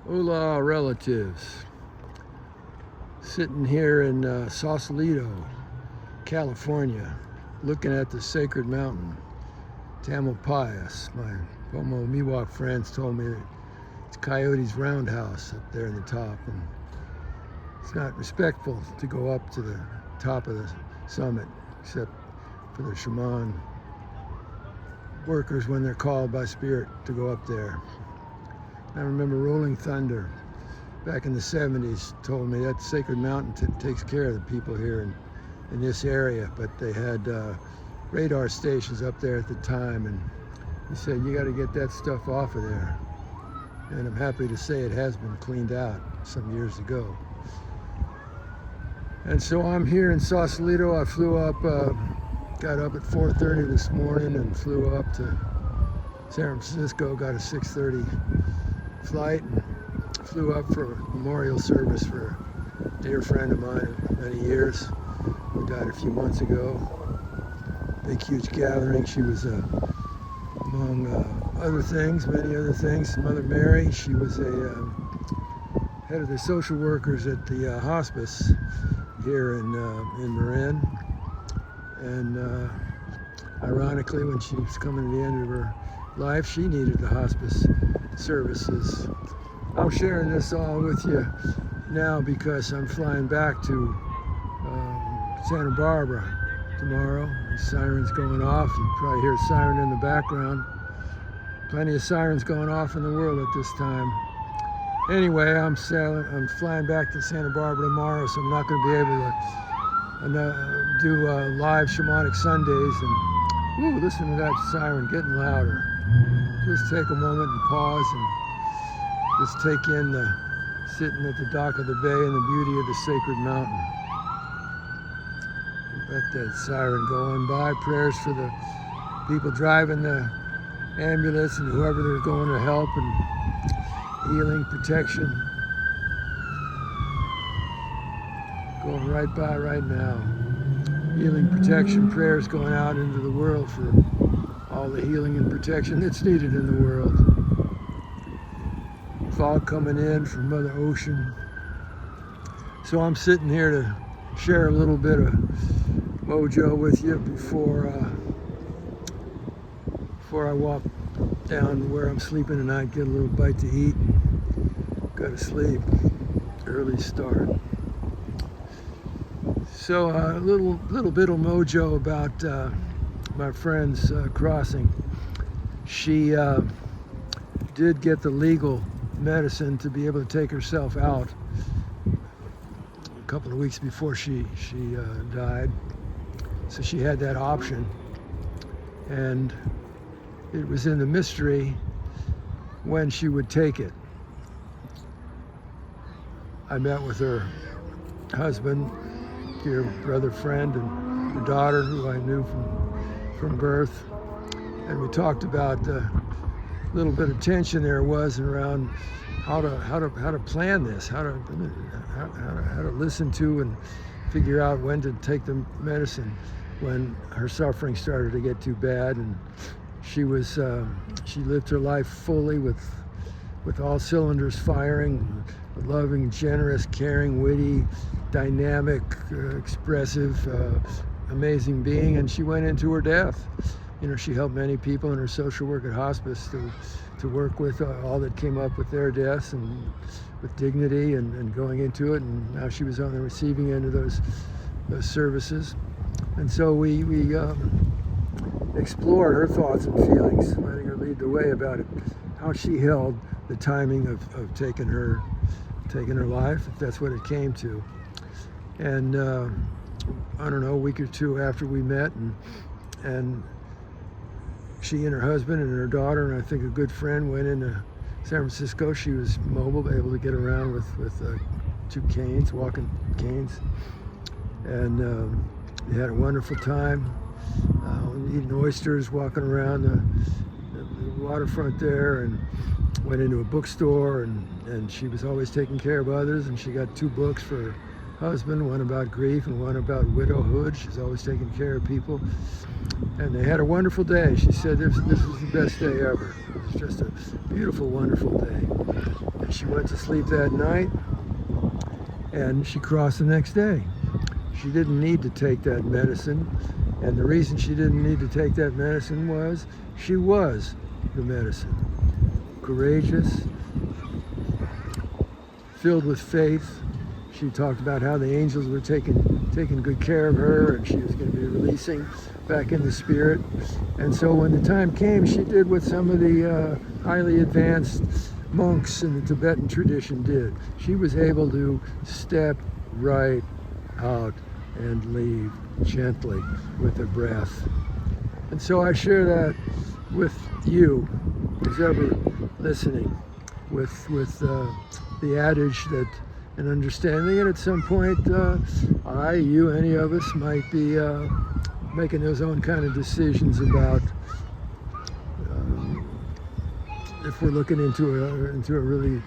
Hola, relatives. Sitting here in Sausalito, California, looking at the sacred mountain, Tamalpais. My Pomo Miwok friends told me that it's Coyote's Roundhouse up there in the top, and it's not respectful to go up to the top of the summit, except for the shaman workers when they're called by spirit to go up there. I remember Rolling Thunder back in the 70s told me that sacred mountain takes care of the people here in this area, but they had radar stations up there at the time, and he said, you got to get that stuff off of there. And I'm happy to say it has been cleaned out some years ago. And so I'm here in Sausalito. I flew up, got up at 4:30 this morning and flew up to San Francisco, got a 6:30 flight, and flew up for a memorial service for a dear friend of mine of many years who died a few months ago. Big, huge gathering. She was among other things, many other things, Mother Mary. She was a head of the social workers at the hospice here in Marin. And ironically, when she was coming to the end of her life, she needed the hospice services. I'm sharing this all with you now because I'm flying back to Santa Barbara tomorrow. The siren's going off. You probably hear a siren in the background. Plenty of sirens going off in the world at this time. Anyway, I'm flying back to Santa Barbara tomorrow, so I'm not going to be able to do live Shamanic Sundays. And listen to that siren getting louder. Just take a moment and pause and just take in sitting at the dock of the bay and the beauty of the sacred mountain. Let that siren go on by. Prayers for the people driving the ambulance and whoever they're going to help, and healing, protection. Going right by right now. Healing, protection, prayers going out into the world for all the healing and protection that's needed in the world. Fog coming in from Mother Ocean. So I'm sitting here to share a little bit of mojo with you before I walk down where I'm sleeping tonight, get a little bite to eat, go to sleep, early start. So a little bit of mojo about my friend's crossing. She did get the legal medicine to be able to take herself out a couple of weeks before she died. So she had that option, and it was in the mystery when she would take it. I met with her husband, dear brother, friend, and her daughter, who I knew from birth, and we talked about the little bit of tension there was around how to plan this, how to listen to and figure out when to take the medicine when her suffering started to get too bad. And she lived her life fully with all cylinders firing, a loving, generous, caring, witty, dynamic, expressive, amazing being. And she went into her death. You know, she helped many people in her social work at hospice to work with all that came up with their deaths, and with dignity and going into it. And now she was on the receiving end of those services. And so we explored her thoughts and feelings, letting her lead the way about it, how she held the timing of taking her life, if that's what it came to. And I don't know, a week or two after we met, and she and her husband and her daughter, and I think a good friend, went into San Francisco. She was mobile, able to get around with two canes, walking canes, and they had a wonderful time. Eating oysters, walking around the waterfront there, and went into a bookstore, and she was always taking care of others, and she got 2 books for husband, one about grief, and one about widowhood. She's always taking care of people. And they had a wonderful day. She said this was the best day ever. It was just a beautiful, wonderful day. And she went to sleep that night, and she crossed the next day. She didn't need to take that medicine. And the reason she didn't need to take that medicine was she was the medicine. Courageous, filled with faith. She talked about how the angels were taking good care of her, and she was going to be releasing back in the spirit. And so when the time came, she did what some of the highly advanced monks in the Tibetan tradition did. She was able to step right out and leave gently with her breath. And so I share that with you, who's ever listening, with the adage that an understanding, and at some point you, any of us might be making those own kind of decisions about if we're looking into a really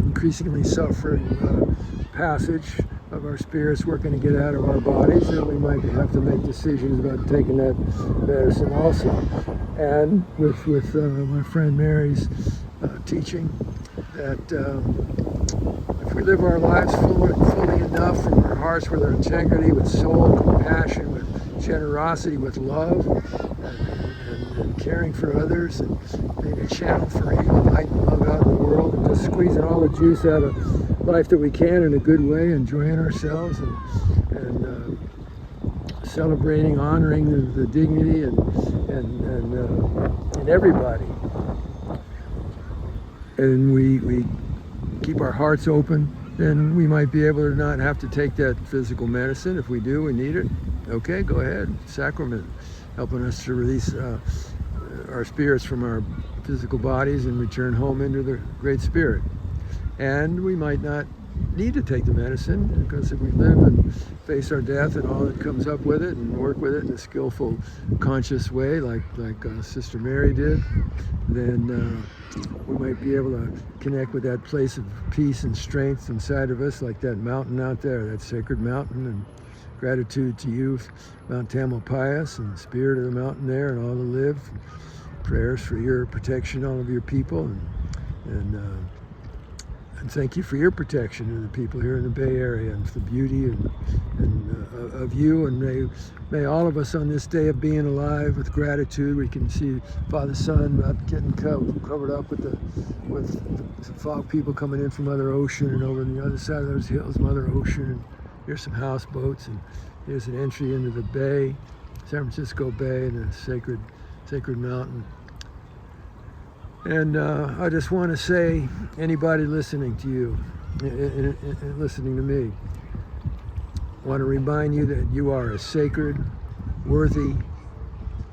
increasingly suffering passage of our spirits working to get out of our bodies, then we might have to make decisions about taking that medicine also. And with my friend Mary's teaching that if we live our lives fully enough from our hearts with our integrity, with soul, compassion, with generosity, with love, and caring for others, and being a channel for healing light and love out in the world, and just squeezing all the juice out of life that we can in a good way, enjoying ourselves and celebrating, honoring the dignity and everybody. And we keep our hearts open, then we might be able to not have to take that physical medicine. If we do, we need it. Okay, go ahead. Sacrament, helping us to release our spirits from our physical bodies and return home into the Great Spirit. And we might not need to take the medicine, because if we live and face our death and all that comes up with it, and work with it in a skillful, conscious way, like Sister Mary did, then we might be able to connect with that place of peace and strength inside of us, like that mountain out there, that sacred mountain. And gratitude to you, Mount Tamalpais, and the spirit of the mountain there, and all the live. Prayers for your protection, all of your people, and thank you for your protection of the people here in the Bay Area, and for the beauty of you. And may all of us on this day of being alive, with gratitude, we can see Father Sun about getting covered up with the fog people coming in from Mother Ocean, and over on the other side of those hills, Mother Ocean, and here's some houseboats, and here's an entry into the bay, San Francisco Bay, and a sacred mountain. And I just want to say, anybody listening to you, and listening to me, I want to remind you that you are a sacred, worthy,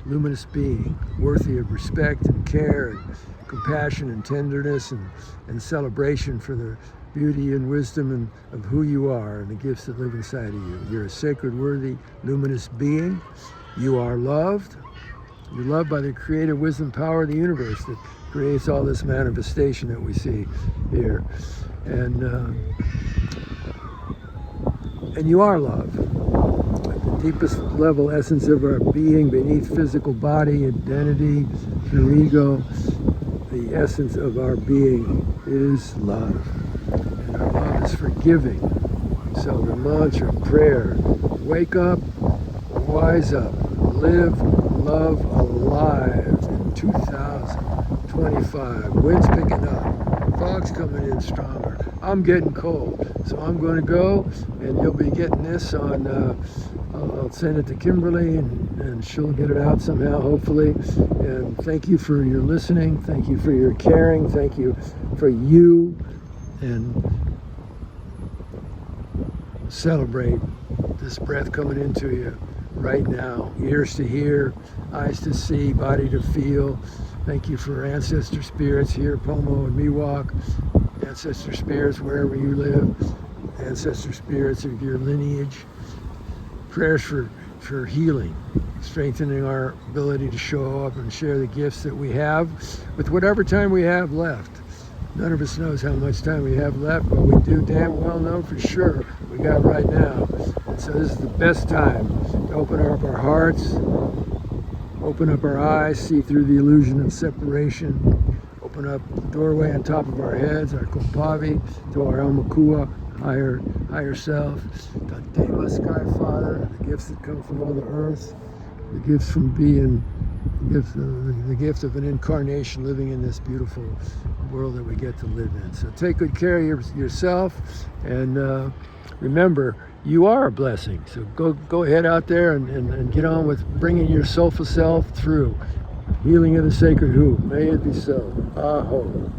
luminous being, worthy of respect and care and compassion and tenderness and celebration for the beauty and wisdom of who you are and the gifts that live inside of you. You're a sacred, worthy, luminous being. You are loved. You're loved by the creative wisdom power of the universe that creates all this manifestation that we see here. And you are love. At the deepest level essence of our being, beneath physical body, identity, through ego, the essence of our being is love. And our love is forgiving. So the mantra, prayer, wake up, wise up, live, love, alive in 2025. Wind's picking up, fog's coming in stronger. I'm getting cold, so I'm going to go, and you'll be getting this on, I'll send it to Kimberly, and she'll get it out somehow, hopefully. And thank you for your listening, thank you for your caring, thank you for you, and celebrate this breath coming into you right now. Ears to hear, eyes to see, body to feel. Thank you for ancestor spirits here, Pomo and Miwok, ancestor spirits wherever you live, ancestor spirits of your lineage. Prayers for healing, strengthening our ability to show up and share the gifts that we have with whatever time we have left. None of us knows how much time we have left, but we do damn well know for sure we got right now. And so this is the best time to open up our hearts, open up our eyes, see through the illusion of separation, open up the doorway on top of our heads, our kopavi, to our Almakua, higher self, Tantema, Sky Father, the gifts that come from Mother Earth, the gifts from being, the gift of an incarnation living in this beautiful world that we get to live in. So take good care of yourself, and remember, you are a blessing. So go ahead out there and get on with bringing your soulful self through. Healing of the sacred who. May it be so. Aho.